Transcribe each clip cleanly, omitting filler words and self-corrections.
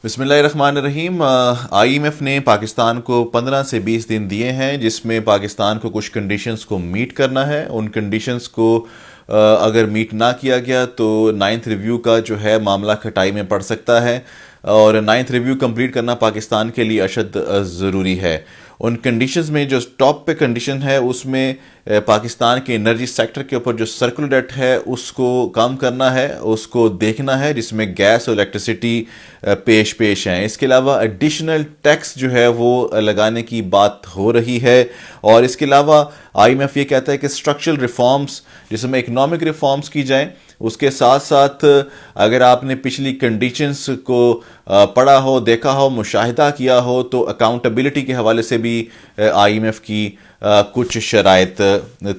بسم اللہ الرحمن الرحیم۔ آئی ایم ایف نے پاکستان کو 15 سے 20 دن دیے ہیں جس میں پاکستان کو کچھ کنڈیشنز کو میٹ کرنا ہے۔ ان کنڈیشنز کو اگر میٹ نہ کیا گیا تو 9th ریویو کا جو ہے معاملہ کھٹائی میں پڑ سکتا ہے، اور 9th ریویو کمپلیٹ کرنا پاکستان کے لیے اشد ضروری ہے۔ ان کنڈیشنز میں جو ٹاپ پہ کنڈیشن ہے اس میں پاکستان کے انرجی سیکٹر کے اوپر جو سرکولر ڈیٹ ہے اس کو کم کرنا ہے، اس کو دیکھنا ہے، جس میں گیس اور الیکٹریسٹی پیش ہیں۔ اس کے علاوہ ایڈیشنل ٹیکس جو ہے وہ لگانے کی بات ہو رہی ہے، اور اس کے علاوہ آئی ایم ایف یہ کہتا ہے کہ اسٹرکچرل ریفارمز جس میں اکنامک ریفارمز کی جائیں، اس کے ساتھ ساتھ اگر آپ نے پچھلی کنڈیشنز کو پڑھا ہو، دیکھا ہو، مشاہدہ کیا ہو تو اکاؤنٹیبلٹی کے حوالے سے بھی آئی ایم ایف کی کچھ شرائط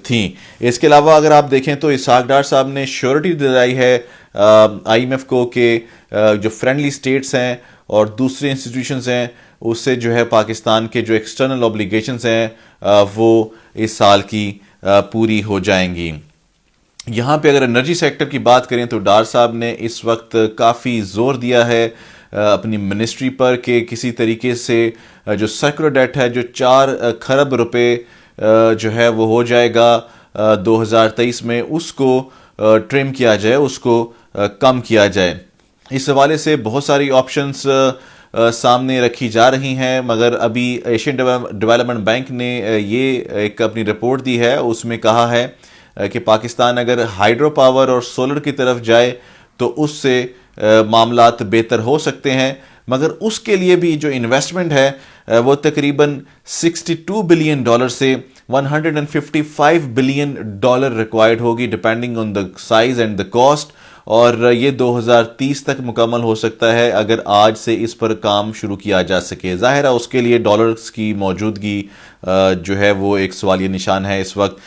تھیں۔ اس کے علاوہ اگر آپ دیکھیں تو اسحاق ڈار صاحب نے شیورٹی دلائی ہے آئی ایم ایف کو کہ جو فرینڈلی سٹیٹس ہیں اور دوسرے انسٹیٹیوشنز ہیں اس سے جو ہے پاکستان کے جو ایکسٹرنل اوبلیگیشنز ہیں وہ اس سال کی پوری ہو جائیں گی۔ یہاں پہ اگر انرجی سیکٹر کی بات کریں تو ڈار صاحب نے اس وقت کافی زور دیا ہے اپنی منسٹری پر کہ کسی طریقے سے جو سرکولر ڈیٹ ہے جو 4 کھرب روپے جو ہے وہ ہو جائے گا 2023 میں، اس کو ٹرم کیا جائے، اس کو کم کیا جائے۔ اس حوالے سے بہت ساری آپشنز سامنے رکھی جا رہی ہیں، مگر ابھی ایشین ڈیولپمنٹ بینک نے یہ ایک اپنی رپورٹ دی ہے، اس میں کہا ہے کہ پاکستان اگر ہائیڈرو پاور اور سولر کی طرف جائے تو اس سے معاملات بہتر ہو سکتے ہیں، مگر اس کے لیے بھی جو انویسٹمنٹ ہے وہ تقریباً $62 بلین سے $155 بلین ریکوائرڈ ہوگی depending on the size and the cost, اور یہ 2030 تک مکمل ہو سکتا ہے اگر آج سے اس پر کام شروع کیا جا سکے۔ ظاہر ہے اس کے لیے ڈالرز کی موجودگی جو ہے وہ ایک سوالیہ نشان ہے اس وقت۔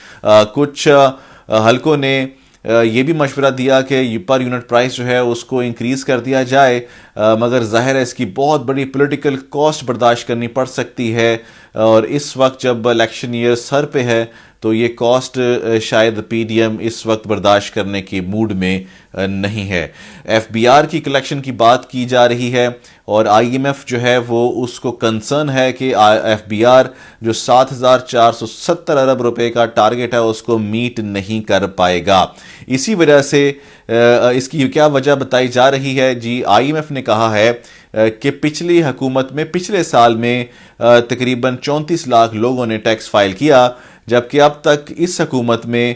کچھ حلقوں نے یہ بھی مشورہ دیا کہ پر یونٹ پرائس جو ہے اس کو انکریز کر دیا جائے، مگر ظاہر ہے اس کی بہت بڑی پولیٹیکل کاسٹ برداشت کرنی پڑ سکتی ہے، اور اس وقت جب الیکشن ایئر سر پہ ہے تو یہ کاسٹ شاید پی ڈی ایم اس وقت برداشت کرنے کے موڈ میں نہیں ہے۔ ایف بی آر کی کلیکشن کی بات کی جا رہی ہے، اور آئی ایم ایف جو ہے وہ اس کو کنسرن ہے کہ ایف بی آر جو 7,470 ارب روپے کا ٹارگٹ ہے اس کو میٹ نہیں کر پائے گا۔ اسی وجہ سے اس کی کیا وجہ بتائی جا رہی ہے؟ جی آئی ایم ایف نے کہا ہے کہ پچھلی حکومت میں پچھلے سال میں تقریباً 34 لاکھ لوگوں نے ٹیکس فائل کیا، جبکہ اب تک اس حکومت میں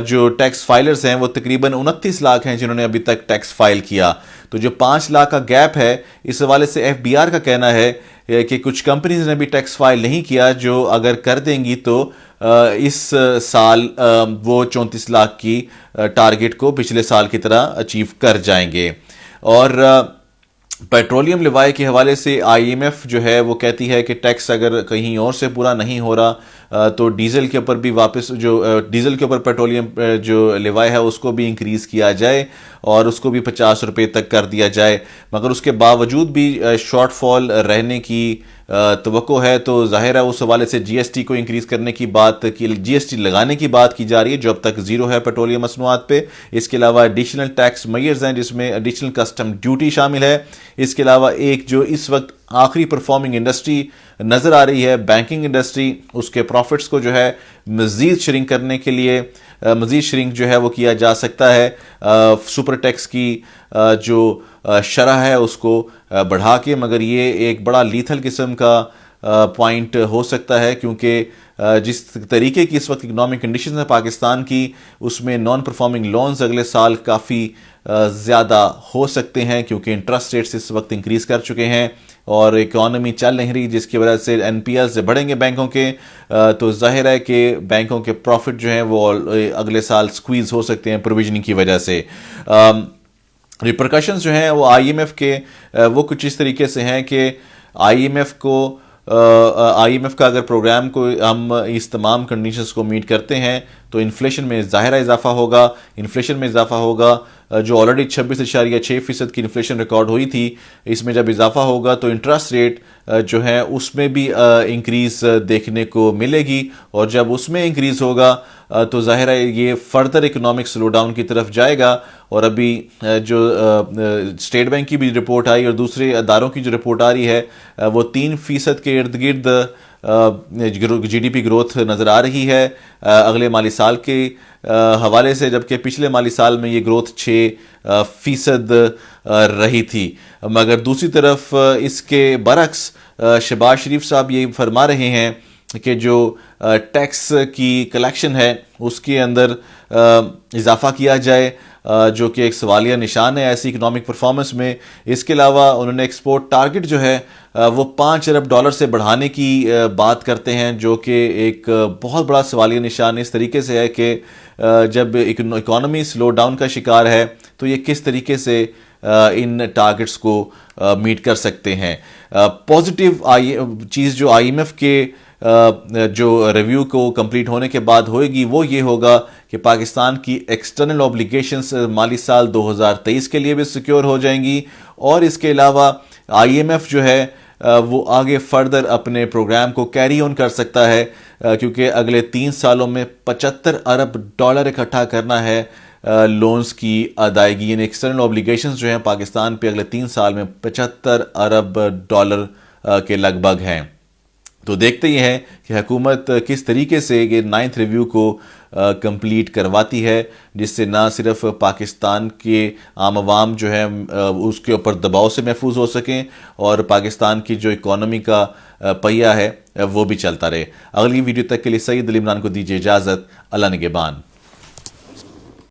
جو ٹیکس فائلرز ہیں وہ تقریباً 29 لاکھ ہیں جنہوں نے ابھی تک ٹیکس فائل کیا۔ تو جو 5 لاکھ کا گیپ ہے، اس حوالے سے ایف بی آر کا کہنا ہے کہ کچھ کمپنیز نے بھی ٹیکس فائل نہیں کیا، جو اگر کر دیں گی تو اس سال وہ 34 لاکھ کی ٹارگٹ کو پچھلے سال کی طرح اچیو کر جائیں گے۔ اور پیٹرولیم لیوائی کے حوالے سے آئی ایم ایف جو ہے وہ کہتی ہے کہ ٹیکس اگر کہیں اور سے پورا نہیں ہو رہا تو ڈیزل کے اوپر بھی واپس جو ڈیزل کے اوپر پیٹرولیم جو لیوائی ہے اس کو بھی انکریز کیا جائے اور اس کو بھی 50 روپے تک کر دیا جائے، مگر اس کے باوجود بھی شارٹ فال رہنے کی توقع ہے۔ تو ظاہر ہے اس حوالے سے جی ایس ٹی کو انکریز کرنے کی بات، جی ایس ٹی لگانے کی بات کی جا رہی ہے جو اب تک زیرو ہے پیٹرولیم مصنوعات پہ۔ اس کے علاوہ ایڈیشنل ٹیکس میئرز ہیں جس میں ایڈیشنل کسٹم ڈیوٹی شامل ہے۔ اس کے علاوہ ایک جو اس وقت آخری پرفارمنگ انڈسٹری نظر آ رہی ہے بینکنگ انڈسٹری، اس کے پروفٹس کو جو ہے مزید شرنک کرنے کے لیے مزید شرنک جو ہے وہ کیا جا سکتا ہے، سپر ٹیکس کی جو شرح ہے اس کو بڑھا کے، مگر یہ ایک بڑا لیتھل قسم کا پوائنٹ ہو سکتا ہے کیونکہ جس طریقے کی اس وقت اکنامک کنڈیشنز ہیں پاکستان کی، اس میں نان پرفارمنگ لونز اگلے سال کافی زیادہ ہو سکتے ہیں کیونکہ انٹرسٹ ریٹس اس وقت انکریز کر چکے ہیں اور اکانومی چل نہیں رہی، جس کی وجہ سے این پی ایلز بڑھیں گے بینکوں کے، تو ظاہر ہے کہ بینکوں کے پروفٹ جو ہیں وہ اگلے سال سکویز ہو سکتے ہیں پروویژننگ کی وجہ سے۔ ریپرکشنز جو ہیں وہ آئی ایم ایف کے وہ کچھ اس طریقے سے ہیں کہ آئی ایم ایف کا اگر پروگرام کو ہم اس تمام کنڈیشنز کو میٹ کرتے ہیں تو انفلیشن میں ظاہرہ اضافہ ہوگا، انفلیشن میں اضافہ ہوگا جو آلریڈی 26.6% کی انفلیشن ریکارڈ ہوئی تھی، اس میں جب اضافہ ہوگا تو انٹرسٹ ریٹ جو ہے اس میں بھی انکریز دیکھنے کو ملے گی، اور جب اس میں انکریز ہوگا تو ظاہر ہے یہ فردر اکنامک سلو ڈاؤن کی طرف جائے گا۔ اور ابھی جو اسٹیٹ بینک کی بھی رپورٹ آئی اور دوسرے اداروں کی جو رپورٹ آ رہی ہے وہ 3% کے ارد گرد جی ڈی پی گروتھ نظر آ رہی ہے اگلے مالی سال کے حوالے سے، جبکہ پچھلے مالی سال میں یہ گروتھ 6% رہی تھی۔ مگر دوسری طرف اس کے برعکس شہباز شریف صاحب یہ فرما رہے ہیں کہ جو ٹیکس کی کلیکشن ہے اس کے اندر اضافہ کیا جائے، جو کہ ایک سوالیہ نشان ہے ایسی اکنامک پرفارمنس میں۔ اس کے علاوہ انہوں نے ایکسپورٹ ٹارگٹ جو ہے وہ $5 ارب سے بڑھانے کی بات کرتے ہیں، جو کہ ایک بہت بڑا سوالیہ نشان اس طریقے سے ہے کہ جب اکانومی سلو ڈاؤن کا شکار ہے تو یہ کس طریقے سے ان ٹارگٹس کو میٹ کر سکتے ہیں۔ پازیٹیو چیز جو آئی ایم ایف کے جو ریویو کو کمپلیٹ ہونے کے بعد ہوئے گی وہ یہ ہوگا کہ پاکستان کی ایکسٹرنل اوبلیگیشنز مالی سال 2023 کے لیے بھی سیکیور ہو جائیں گی، اور اس کے علاوہ آئی ایم ایف جو ہے وہ آگے فردر اپنے پروگرام کو کیری آن کر سکتا ہے، کیونکہ اگلے 3 سالوں میں $75 ارب اکٹھا کرنا ہے لونز کی ادائیگی، یعنی ایکسٹرنل اوبلیگیشنز جو ہیں پاکستان پہ اگلے 3 سال میں $75 ارب کے لگ بھگ ہیں۔ تو دیکھتے یہ ہیں کہ حکومت کس طریقے سے یہ 9th ریویو کو کمپلیٹ کرواتی ہے، جس سے نہ صرف پاکستان کے عام عوام جو ہے اس کے اوپر دباؤ سے محفوظ ہو سکیں، اور پاکستان کی جو اکانومی کا پہیہ ہے وہ بھی چلتا رہے۔ اگلی ویڈیو تک کے لیے سید علی عمران کو دیجیے اجازت۔ اللہ نگہبان۔